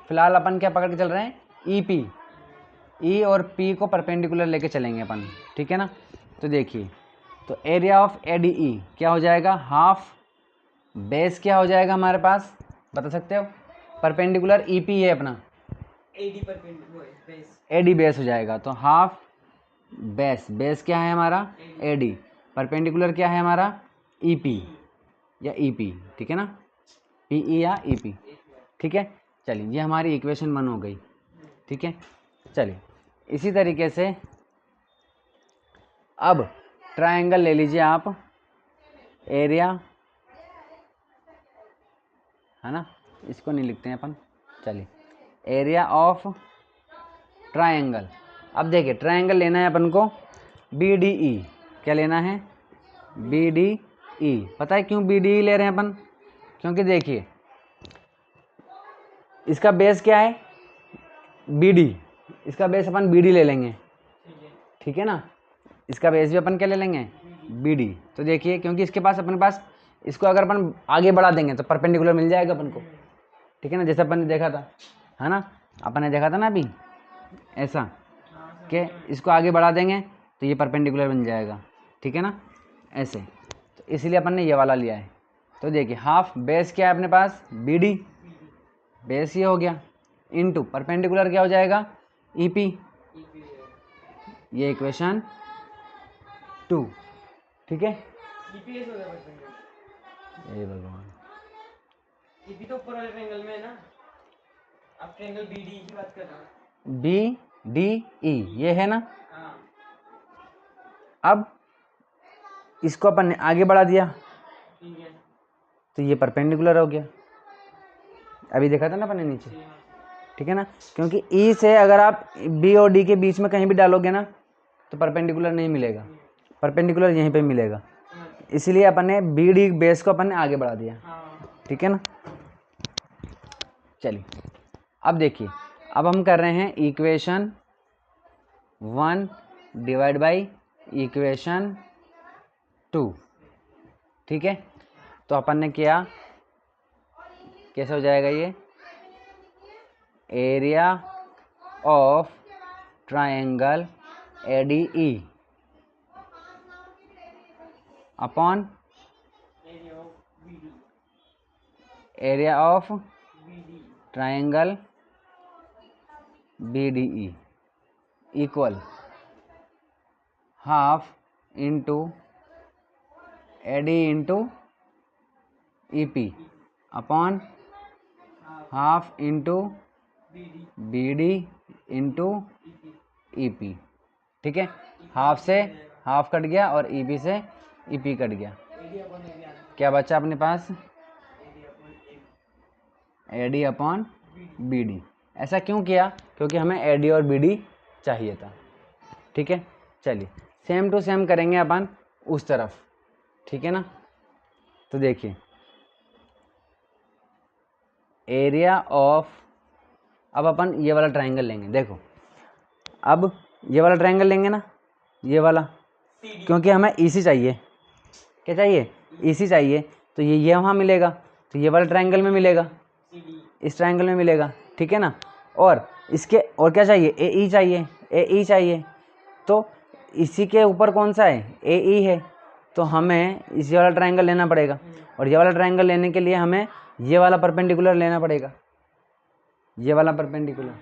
फिलहाल अपन क्या पकड़ के चल रहे हैं? EP, E और P को परपेंडिकुलर लेके चलेंगे अपन, ठीक है ना। तो देखिए, तो एरिया ऑफ ADE क्या हो जाएगा? हाफ बेस क्या हो जाएगा हमारे पास, बता सकते हो? परपेंडिकुलर EP है अपना, AD बेस हो जाएगा। तो हाफ बेस क्या है हमारा? AD, परपेंडिकुलर क्या है हमारा? EP या EP, ठीक है ना, PE या EP, ठीक है। चलिए ये हमारी इक्वेशन 1 हो गई, ठीक है। चलिए इसी तरीके से अब ट्रायंगल ले लीजिए आप, एरिया है ना, इसको नहीं लिखते हैं अपन। चलिए एरिया ऑफ ट्रायंगल, अब देखिए ट्रायंगल लेना है अपन को BDE, क्या लेना है? BDE। पता है क्यों BDE ले रहे हैं अपन? क्योंकि देखिए इसका बेस क्या है? BD, इसका बेस अपन BD ले लेंगे, ठीक है ना। इसका बेस भी अपन क्या ले लेंगे? BD। तो देखिए क्योंकि इसके पास अपने पास, इसको अगर अपन आगे बढ़ा देंगे तो परपेंडिकुलर मिल जाएगा अपन को, ठीक है ना, जैसे अपन ने देखा था, है ना, अपन ने देखा था ना अभी ऐसा कि इसको आगे बढ़ा देंगे तो ये परपेंडिकुलर बन जाएगा, ठीक है ना, ऐसे। तो इसलिए अपन ने ये वाला लिया है। तो देखिए हाफ बेस क्या है अपने पास? BD, बेस ये हो गया, इनटू परपेंडिकुलर क्या हो जाएगा? EP, ये इक्वेशन 2, ठीक है। हे भगवान, EP तो ऊपर वाले ट्रायंगल में है ना, आप ट्रायंगल BDE की बात कर रहे हो। BDE ये है ना। हाँ, अब इसको अपन ने आगे बढ़ा दिया ठीक है, तो ये परपेंडिकुलर हो गया, अभी देखा था ना अपन ने नीचे, ठीक है ना। क्योंकि E से अगर आप B और D के बीच में कहीं भी डालोगे ना तो परपेंडिकुलर नहीं मिलेगा, परपेंडिकुलर यहीं पे मिलेगा, इसलिए अपन ने BD बेस को अपन ने आगे बढ़ा दिया, ठीक है ना। चलिए अब देखिए, अब हम कर रहे हैं इक्वेशन 1 डिवाइड बाई इक्वेशन 2, ठीक है। तो अपन ने किया, कैसे हो जाएगा ये? Area of triangle ADE upon area of triangle BDE equal half into AD into EP upon half into BD into EP, ठीक है। हाफ से हाफ कट गया और EP से EP कट गया, क्या बचा अपने पास? AD upon BD। ऐसा क्यों किया? क्योंकि हमें AD और BD चाहिए था, ठीक है। चलिए सेम टू सेम करेंगे अपन उस तरफ, ठीक है ना। तो देखिए एरिया ऑफ, अब अपन ये वाला ट्रायंगल लेंगे, देखो अब ये वाला ट्रायंगल लेंगे ना, ये वाला, क्योंकि हमें EC चाहिए, क्या चाहिए? EC चाहिए, तो ये वहाँ मिलेगा, तो ये वाला ट्रायंगल में मिलेगा, इस ट्रायंगल में मिलेगा, ठीक है ना। और इसके और क्या चाहिए? AE चाहिए, AE चाहिए, तो इसी के ऊपर कौन सा है? AE है, तो हमें इसी वाला ट्रायंगल लेना पड़ेगा, और ये वाला ट्रायंगल लेने के लिए हमें ये वाला परपेंडिकुलर लेना पड़ेगा, ये वाला परपेंडिकुलर,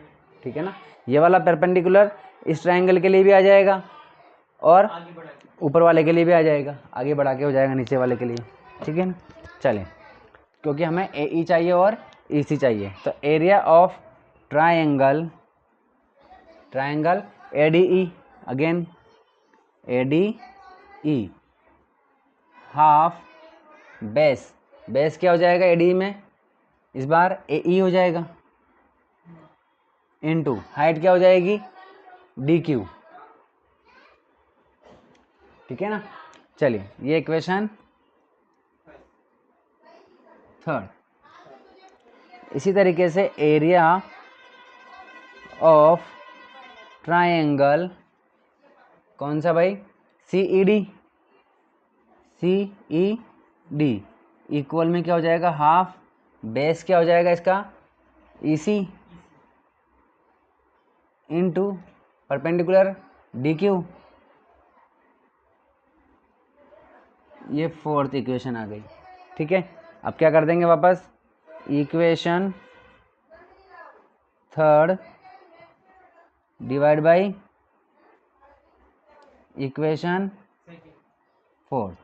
ठीक है ना। ये वाला परपेंडिकुलर इस ट्रायंगल के लिए भी आ जाएगा और ऊपर वाले के लिए भी आ जाएगा, आगे बढ़ा के हो जाएगा नीचे वाले के लिए, ठीक है ना। चलें, क्योंकि हमें AE चाहिए और EC चाहिए, तो area of triangle ADE, again ADE half base क्या हो जाएगा ADE में? इस बार ए ई हो जाएगा, इनटू हाइट क्या हो जाएगी, डी क्यू। ठीक है ना। चलिए ये इक्वेशन थर्ड। इसी तरीके से एरिया ऑफ ट्रायंगल कौन सा भाई, सी ई डी इक्वल में क्या हो जाएगा, हाफ बेस क्या हो जाएगा इसका, ई सी इनटू परपेंडिकुलर डी क्यू। ये फोर्थ इक्वेशन आ गई। ठीक है, अब क्या कर देंगे वापस, equation third divide by equation fourth.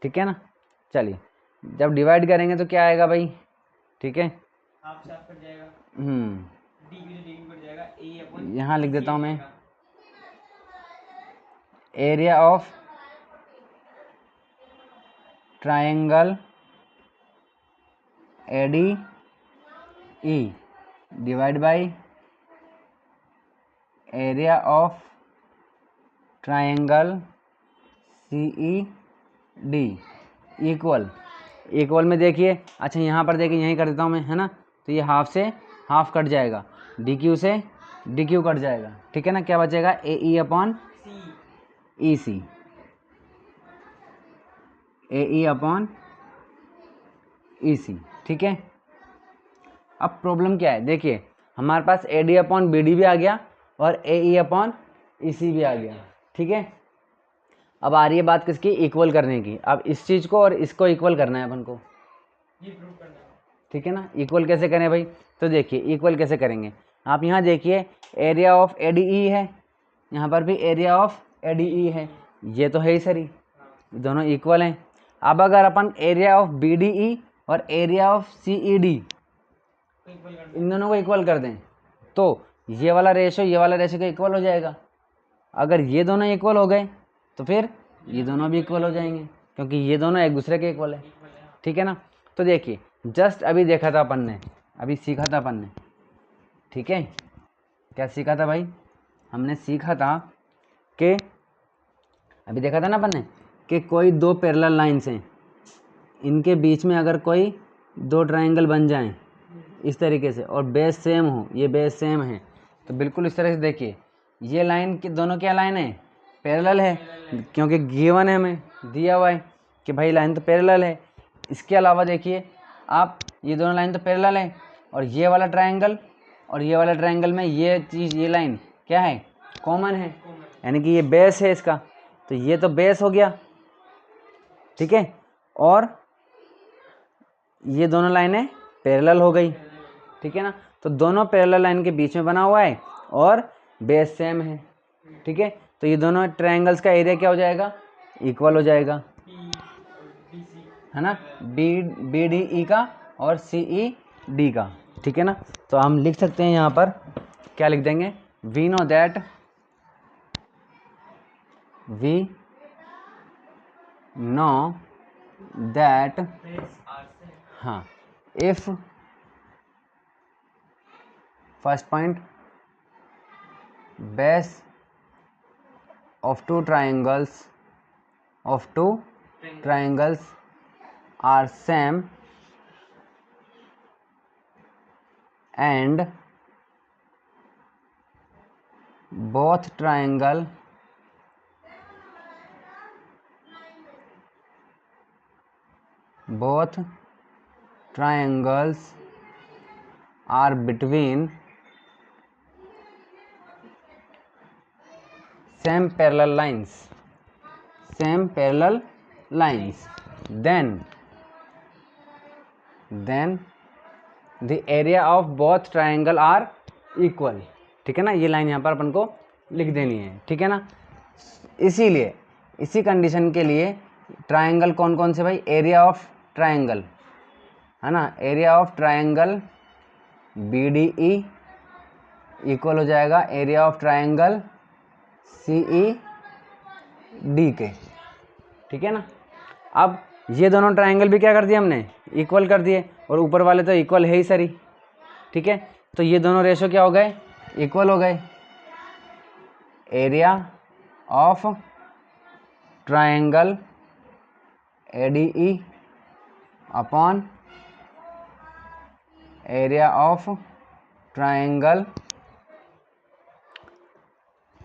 ठीक है ना। चलिए जब डिवाइड करेंगे तो क्या आएगा भाई, ठीक है, हाफ से हाफ कट जाएगा, डी कट जाएगा, ए अपन यहाँ लिख देता हूँ मैं, area of triangle A D E divide by area of triangle C E D equal में देखिए, अच्छा यहाँ पर देखिए यहीं कर देता हूँ मैं, है ना, तो ये हाफ से हाफ कट जाएगा, डी क्यू से डी क्यू कट जाएगा। ठीक है ना, क्या बचेगा, ए ई अपॉन ई सी, ए ई अपॉन ई सी। ठीक है, अब प्रॉब्लम क्या है, देखिए हमारे पास A D upon B D भी आ गया और ए ई अपॉन ई सी भी आ गया। ठीक है, अब आ रही है बात किसकी, इक्वल करने की। अब इस चीज़ को और इसको इक्वल करना है अपन को, ये प्रूव करना है। ठीक है ना। इक्वल कैसे करें भाई, तो देखिए इक्वल कैसे करेंगे, आप यहाँ देखिए area of A D E है, यहाँ पर भी area of A D E है, ये तो है ही सरी, दोनों इक्वल हैं। अब अगर अपन area of B D E और area of C E D इन दोनों को इक्वल कर दें तो ये वाला रेशो का इक्वल हो जाएगा। अगर ये दोनों इक्वल हो गए तो फिर ये दोनों भी इक्वल हो जाएंगे, क्योंकि ये दोनों एक दूसरे के इक्वल है। ठीक है ना। तो देखिए जस्ट अभी देखा था अपन ने, अभी सीखा था अपन ने, ठीक है, क्या सीखा था भाई, हमने सीखा था कि अभी देखा था ना अपन ने कि कोई दो पैरेलल लाइन्स हैं, इनके बीच में अगर कोई दो ट्रायंगल बन जाएं इस तरीके से और बेस सेम हो, ये बेस सेम है, तो बिल्कुल इस तरह से देखिए ये लाइन के दोनों क्या लाइन है, पैरेलल है, क्योंकि गिवन है हमें दिया हुआ है कि भाई लाइन तो पैरेलल है। इसके अलावा देखिए आप ये दोनों लाइन तो पैरेलल है और ये वाला ट्रायंगल और ये वाला ट्रायंगल में ये चीज़, ये लाइन क्या है, कॉमन है, यानी कि ये बेस है इसका, तो ये तो बेस हो गया। ठीक है, और ये दोनों लाइनें पैरेलल हो गई। ठीक है ना, तो दोनों पैरेलल लाइन के बीच में बना हुआ है और बेस सेम है। ठीक है, तो ये दोनों ट्रायंगल्स का एरिया क्या हो जाएगा, इक्वल हो जाएगा, है ना, बी डी ई का और सी ई डी का। ठीक है ना, तो हम लिख सकते हैं यहाँ पर, क्या लिख देंगे, वी नो दैट हाँ, if first point base of two triangles are same and both triangles are between same parallel lines, then the area of both triangle are equal। ठीक है ना, ये लाइन यहाँ पर अपन को लिख देनी है। ठीक है ना, इसीलिए इसी कंडीशन के लिए ट्रायंगल कौन कौन से भाई, एरिया ऑफ ट्रायंगल, है ना, area of triangle B D E equal हो जाएगा area of triangle C E D के। ठीक है ना, अब ये दोनों ट्रायंगल भी क्या कर दिया हमने, इक्वल कर दिए, और ऊपर वाले तो इक्वल है ही सर ही, ठीक है। तो ये दोनों रेशो क्या हो गए, इक्वल हो गए। Area of triangle ADE upon area of triangle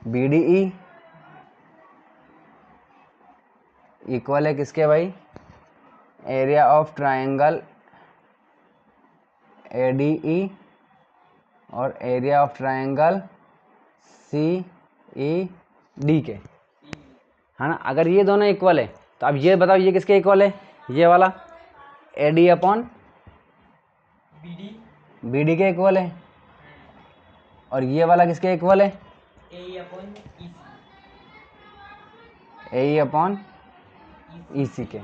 BDE equal है किसके भाई, एरिया ऑफ ट्रायंगल ADE और एरिया ऑफ ट्रायंगल CED के, है ना। अगर ये दोनों इक्वल है तो अब ये बताओ ये किसके इक्वल है, ये वाला AD अपॉन BD के इक्वल है, और ये वाला किसके इक्वल है, AE upon AE upon EC के,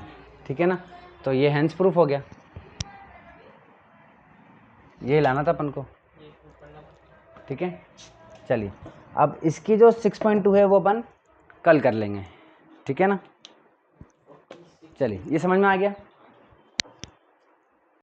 ठीक है ना। तो ये हैंस प्रूफ हो गया, ये लाना था अपन को, ये proof करना पड़ता ठीक है। चलिए अब इसकी जो 6.2 है वो अपन कल कर लेंगे, ठीक है ना। चलिए ये समझ में आ गया।